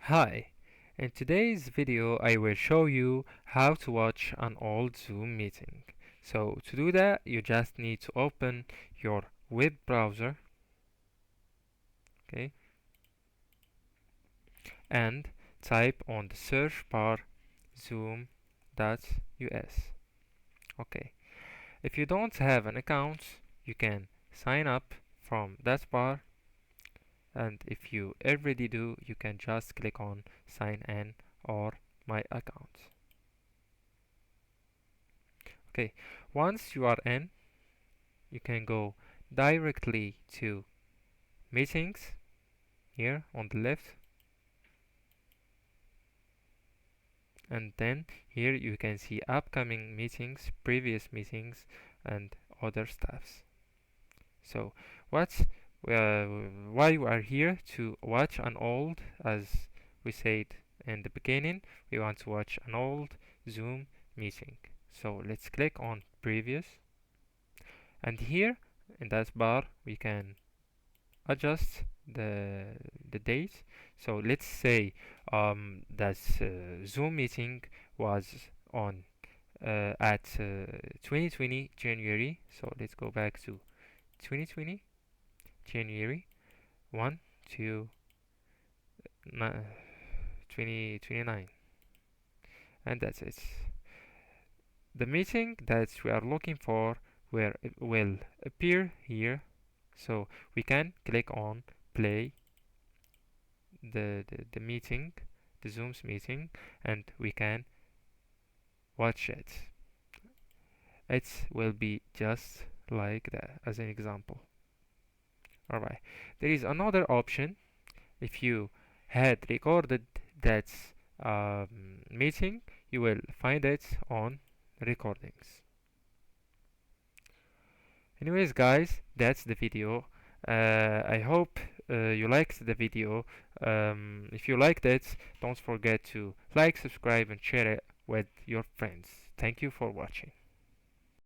Hi, in today's video I will show you how to watch an old Zoom meeting. So to do that you just need to open your web browser, okay, and type on the search bar zoom.us. Okay, if you don't have an account you can sign up from that bar, and if you already do you can just click on sign in or my account. Okay, once you are in, you can go directly to meetings here on the left, and then here you can see upcoming meetings, previous meetings, and other stuffs. So what's why you are here to watch an old, as we said in the beginning, we want to watch an old Zoom meeting. So let's click on previous, and here in that bar we can adjust the date. So let's say that Zoom meeting was on at 2020 January. So let's go back to 2020 January 1 to 2029, and that's it. The meeting that we are looking for where it will appear here. So we can click on play the meeting, the Zoom's meeting, and we can watch it. It will be just like that as an example. Alright, there is another option. If you had recorded that meeting, you will find it on recordings. Anyways guys, that's the video. I hope you liked the video. If you liked it, don't forget to like, subscribe, and share it with your friends. Thank you for watching.